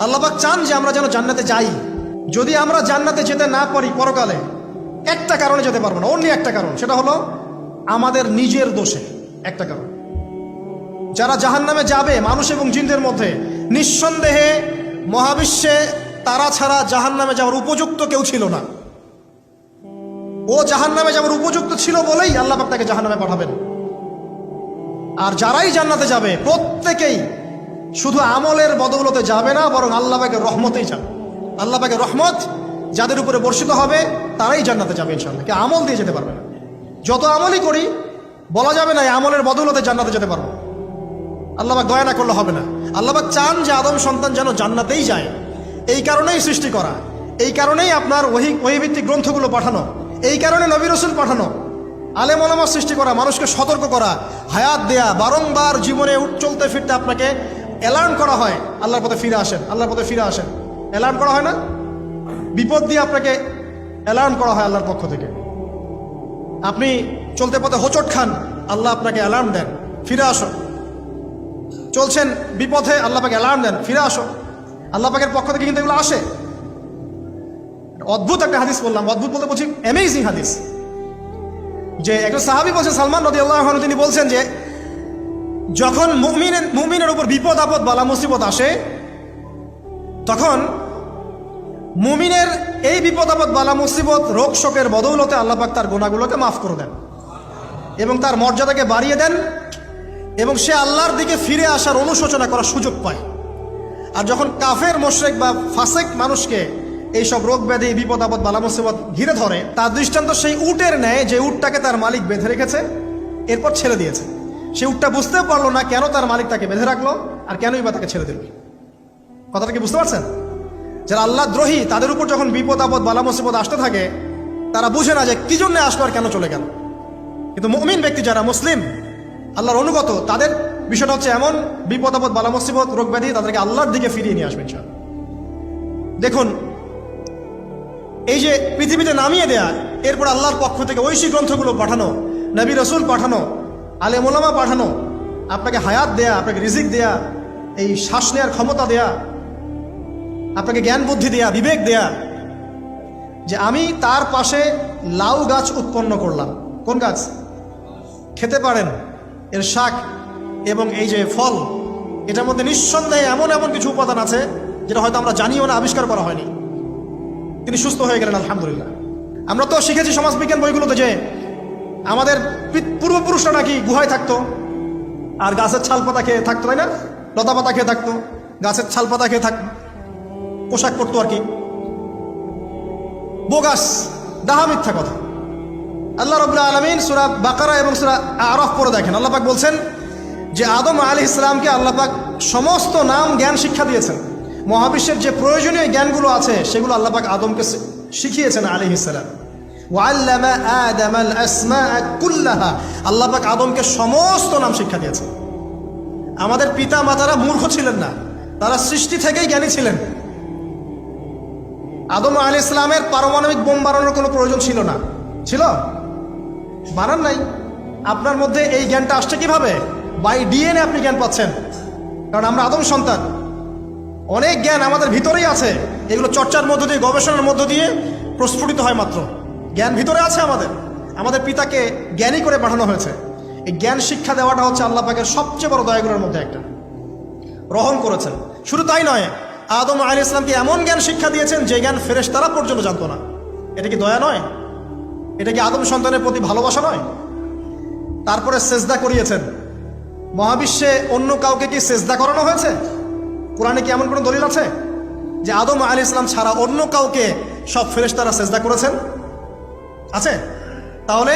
আল্লাহ পাক চান যে আমরা যেন জান্নাতে যাই। যদি আমরা জান্নাতে যেতে না পারি পরকালে, একটা কারণে যেতে পারবো না, অনলি একটা কারণ, সেটা হলো আমাদের নিজের দোষে। একটা কারণ, যারা জাহান্নামে যাবে মানুষ এবং জিনদের মধ্যে, নিঃসন্দেহে মহাবিশ্বে তারা ছাড়া জাহান্নামে যাওয়ার উপযুক্ত কেউ ছিল না। ও জাহান্নামে যাওয়ার উপযুক্ত ছিল বলেই আল্লাহ পাক তাকে জাহান্নামে পাঠাবেন। আর যারাই জান্নাতে যাবে প্রত্যেকেই শুধু আমলের বদৌলতে যাবে না, বরং আল্লাহ পাকের রহমতেই যাবে। আল্লাহ পাকের রহমত যাদের উপরে বর্ষিত হবে তারাই জান্নাতে যাবে ইনশাআল্লাহ। কে আমল দিয়ে যেতে পারবে না। যত আমলই করি বলা যাবে না এই আমলের বদৌলতে জান্নাতে যেতে পারবো। আল্লাহ পাক দয়া না করলে হবে না। আল্লাহ পাক চান যে আদম সন্তান যেন জান্নাতেই যায়। এই কারণেই সৃষ্টি করা, এই কারণেই আপনার ওহীভিত্তিক গ্রন্থগুলো পাঠানো, এই কারণে নবী রাসূল পাঠানো, আলেম ওলামা সৃষ্টি করা, মানুষকে সতর্ক করা, হায়াত দেয়া, বারংবার জীবনে চলতে ফিরতে আপনাকে অ্যালার্ম করা হয় আল্লাহর পথে ফিরে আসেন, আল্লাহর পথে ফিরে আসেন। অ্যালার্ম করা হয় না? বিপদ দিয়ে আপনাকে অ্যালার্ম করা হয় আল্লাহর পক্ষ থেকে। আপনি চলতে পথে হোঁচট খান, আল্লাহ আপনাকে অ্যালার্ম দেন, ফিরে আসো। চলছেন বিপথে, আল্লাহ পাকে অ্যালার্ম দেন, ফিরে আসো। আল্লাহ পাকের পক্ষ থেকে কিন্তু এগুলো আসে। অদ্ভুত একটা হাদিস বললাম, অদ্ভুত বলতে বলছি অ্যামেজিং হাদিস। যে একজন সাহাবী বলছেন, সালমান রাদিয়াল্লাহু আনহু, তিনি বলছেন যে যখন মুমিনের উপর বিপদ আপদ বালা মুসিবত আসে, তখন মুমিনের এই বিপদ আপদ বালা মুসিবত রোগ শোকের বদৌলতে আল্লাহ পাক তার গুনাহগুলোকে মাফ করে দেন এবং তার মর্যাদাকে বাড়িয়ে দেন এবং সে আল্লাহর দিকে ফিরে আসার অনুশোচনা করার সুযোগ পায়। আর যখন কাফের মুশরিক বা ফাসেক মানুষকে এইসব রোগ ব্যাধি বিপদ আপদ বালা মুসিবত ঘিরে ধরে, তার দৃষ্টান্ত সেই উটের ন্যায় যে উটটাকে তার মালিক বেঁধে রেখেছে, এরপর ছেড়ে দিয়েছে। সে উটটা বুঝতেও পারলো না কেন তার মালিক তাকে বেঁধে রাখলো আর কেনই বা তাকে ছেড়ে দিল। কথাটা কি বুঝতে পারছেন? যারা আল্লাহ দ্রোহী, তাদের উপর যখন বিপদ আপদ বালা মুসিবত আসতে থাকে, তারা বুঝে না যে কি জন্য আসলো আর কেন চলে গেল। কিন্তু মুমিন ব্যক্তি যারা মুসলিম, আল্লাহর অনুগত, তাদের বিষয়টা হচ্ছে এমন, বিপদ আপদ বালা মুসিবত রোগ ব্যাধি তাদেরকে আল্লাহর দিকে ফিরিয়ে নিয়ে আসবে ইনশাআল্লাহ। দেখুন, এই যে পৃথিবীতে নামিয়ে দেয়া, এরপর আল্লাহর পক্ষ থেকে ঐশী গ্রন্থগুলো পাঠানো, নবী রাসূল পাঠানো, আলেম ওলামা পাঠানো, আপনাকে হায়াত দেয়া, আপনাকে রিজিক দেয়া, এই শ্বাস নেওয়ার ক্ষমতা দেয়া, আপনাকে জ্ঞান বুদ্ধি দেয়া, বিবেক দেয়া, যে আমি তার পাশে লাউ গাছ উৎপন্ন করলাম। কোন গাছ? খেতে পারেন, এর শাক এবং এই যে ফল, এটার মধ্যে নিঃসন্দেহে এমন এমন কিছু উপাদান আছে যেটা হয়তো আমরা জানিও না, আবিষ্কার করা হয়নি। তিনি সুস্থ হয়ে গেলেন আলহামদুলিল্লাহ। আমরা তো শিখেছি সমাজবিজ্ঞান বইগুলোতে যে আমাদের পূর্বপুরুষরা নাকি গুহায় থাকতো আর গাছের ছাল পাতা খেয়ে থাকতো, তাই না? লতা পাতা খেয়ে থাকতো, গাছের ছাল পাতা খেয়ে থাকতো, পোশাক পরতো আর কি। বোগাস, ডাহা, মিথ্যা কথা। আল্লাহ রাব্বুল আলামিন সূরা বাকারা এবং সূরা আরাফ পড়ে দেখেন, আল্লাহ পাক বলছেন যে আদম আলাইহিস সালামকে আল্লাহ পাক সমস্ত নাম জ্ঞান শিক্ষা দিয়েছেন। মহাবিশ্বের যে প্রয়োজনীয় জ্ঞানগুলো আছে সেগুলো আল্লাহ পাক আদমকে শিখিয়েছেন আলাইহিস সালাম। ওয়াল্লামা আদামাল আসমাআ কুল্লাহা, আল্লাহ পাক আদমকে সমস্ত নাম শিক্ষা দিয়েছেন। আমাদের পিতা মাতারা মূর্খ ছিলেন না, তারা সৃষ্টি থেকেই জ্ঞানী ছিলেন। আদম আলাইহিস সালামের পারমাণবিক বোম বানানোর কোনো প্রয়োজন ছিল না। ছিল? বানান নাই। আপনার মধ্যে এই জ্ঞানটা আসছে কিভাবে? বাই ডিএনএ আপনি জ্ঞান পাচ্ছেন, কারণ আমরা আদম সন্তান। অনেক জ্ঞান আমাদের ভিতরেই আছে, এগুলো চর্চার মধ্য দিয়ে, গবেষণার মধ্য দিয়ে প্রস্ফুটিত হয় মাত্র। জ্ঞান ভিতরে আছে আমাদের পিতাকে জ্ঞানী করে পাঠানো হয়েছে। এই জ্ঞান শিক্ষা দেওয়াটা হচ্ছে আল্লাহ পাকের সবচেয়ে বড় দয়াগুলোর মধ্যে একটা। রহম করেছেন। শুধু তাই নয়, আদম আলাইহিস সালামকে এমন জ্ঞান শিক্ষা দিয়েছেন যে জ্ঞান ফেরেশতারা পর্যন্ত জানতো না। এটা কি দয়া নয়? এটা কি আদম সন্তানের প্রতি ভালোবাসা নয়? তারপরে সেজদা করিয়েছেন। মহাবিশ্বে অন্য কাউকে কি সেজদা করানো হয়েছে? কোরআনে কি এমন কোনো দলিল আছে যে আদম আলাইহিস সালাম ছাড়া অন্য কাউকে সব ফেরেশতারা সেজদা করেছেন? আছে? তাহলে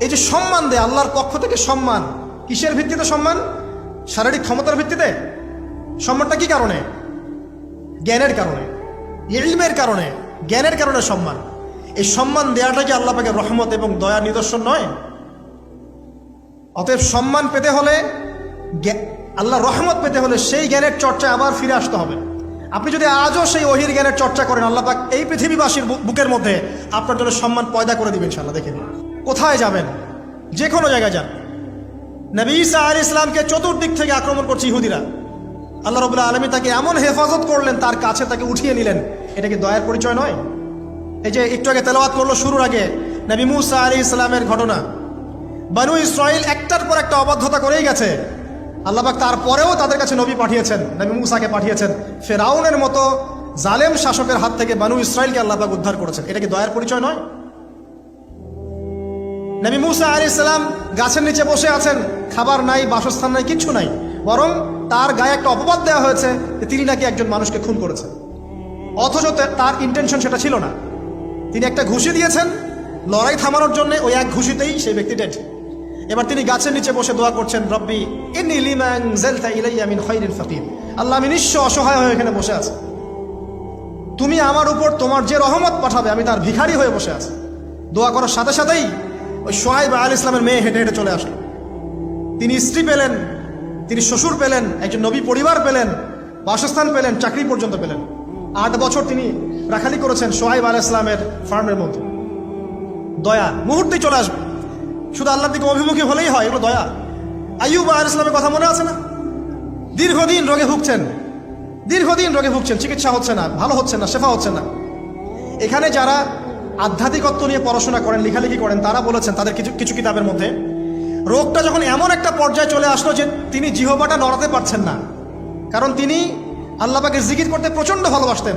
এই যে সম্মান দেয় আল্লাহর পক্ষ থেকে, সম্মান কিসের ভিত্তিতে? সম্মান শারীরিক ক্ষমতার ভিত্তিতে? সম্মানটা কি কারণে? জ্ঞানের কারণে, ইলমের কারণে, জ্ঞানের কারণে সম্মান। এই সম্মান দেওয়াটা কি আল্লাহ পাকের রহমত এবং দয়ার নিদর্শন নয়? অতএব সম্মান পেতে হলে, আল্লাহর রহমত পেতে হলে সেই জ্ঞানের চর্চায় আবার ফিরে আসতে হবে। আপনি যদি আজও সেই ওহির জ্ঞানের চর্চা করেন, আল্লাহ পাক এই পৃথিবীবাসীর বুকের মধ্যে আপনার জন্য সম্মান পয়দা করে দিবেন ইনশাআল্লাহ। দেখে নিন, কোথায় যাবেন, যে কোনো জায়গায় যান, নবী ঈসা আলাইহিস সালামকে চতুর্দিক থেকে আক্রমণ করছে ইহুদিরা। আল্লাহ রাব্বুল আলামিন তাকে এমন হেফাজত করলেন, তার কাছে তাকে উঠিয়ে নিলেন। এটা কি দয়ার পরিচয় নয়? এই যে একটু আগে তেলাওয়াত করলো শুরুর আগে নবী মূসা আলাইহিস সালামের ঘটনা। বনু ইসরাইল একটার পর একটা অবাধ্যতা করেই গেছে, আল্লাহ পাক তারপরেও তাদের কাছে নবী পাঠিয়েছেন, নবী মূসাকে পাঠিয়েছেন। ফেরাউনের মতো জালেম শাসকের হাত থেকে বনু ইসরাইলকে আল্লাহ পাক উদ্ধার করেছেন। এটা কি দয়ার পরিচয় নয়? নবী মূসা আলাইহিস সালাম গাছের নিচে বসে আছেন, খাবার নাই, বাসস্থান নাই, কিচ্ছু নাই, বরং তার গায়ে একটা অপবাদ দেওয়া হয়েছে যে তিনি নাকি একজন মানুষকে খুন করেছেন, অথচ তার ইন্টেনশন সেটা ছিল না। তিনি একটা ঘুষি দিয়েছেন লড়াই থামানোর জন্য, ওই এক ঘুষিতেই সেই ব্যক্তি ডেড। এবার তিনি গাছের নিচে বসে দোয়া করছেন, রব্বি ইন্নী লিমা আনজালতা ইলাইয়া মিন খাইরিন ফাকির। আল্লাহ, আমি নিঃস্ব অসহায় হয়ে এখানে বসে আছি, তুমি আমার উপর তোমার যে রহমত পাঠাবে আমি তার ভিখারি হয়ে বসে আছি। দোয়া করার সাথে সাথেই ওই শুআয়ব আলাইহিস সালামের মেয়ে হেঁটে হেঁটে চলে আসলো। তিনি স্ত্রী পেলেন, তিনি শ্বশুর পেলেন, একজন নবী পরিবার পেলেন, বাসস্থান পেলেন, চাকরি পর্যন্ত পেলেন। 8 বছর তিনি রাখালি করেছেন শুআয়ব আলাইহিস সালামের ফার্মের মধ্যে। দয়া মুহূর্তেই চলে আসবে, শুধু আল্লাহর দিকে অভিমুখী হলেই হয়, এগুলো দয়া। আইয়ুব আলাইহিস সালামের কথা মনে আছে না? দীর্ঘদিন রোগে ভুগছেন, চিকিৎসা হচ্ছে না, ভালো হচ্ছে না, শেফা হচ্ছে না। এখানে যারা আধ্যাত্মিকত্ব নিয়ে পড়াশোনা করেন, লেখালেখি করেন, তারা বলেছেন তাদের কিছু কিতাবের মধ্যে, রোগটা যখন এমন একটা পর্যায়ে চলে আসলো যে তিনি জিহ্বাটা নড়াতে পারছেন না, কারণ তিনি আল্লাহ পাকের জিকির করতে প্রচণ্ড ভালোবাসতেন।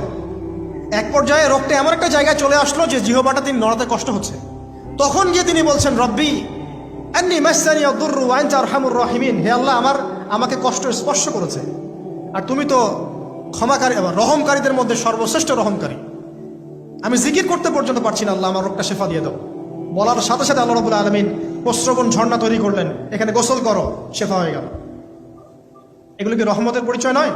এক পর্যায়ে রোগটা এমন একটা জায়গায় চলে আসলো যে জিহ্বাটা তিনি নড়াতে কষ্ট হচ্ছে। তখন গিয়ে তিনি বলছেন, রব্বি আন্নী মাসসানি আদ-দুররু ওয়া আনতা আরহামুর রাহিমিন। হে আল্লাহ, আমাকে কষ্ট স্পর্শ করেছে, আর তুমি তো ক্ষমাকারী, রহমকারীদের মধ্যে সর্বশ্রেষ্ঠ রহমকারী। আমি জিকির করতে পর্যন্ত পারছি না, আল্লাহ আমার রোগটা শেফা দিয়ে দাও। বলার সাথে সাথে আল্লাহ রাব্বুল আলামিন প্রস্রবণ ঝর্ণা তৈরি করলেন, এখানে গোসল করো, শেফা হয়ে গেল। এগুলো কি রহমতের পরিচয় নয়?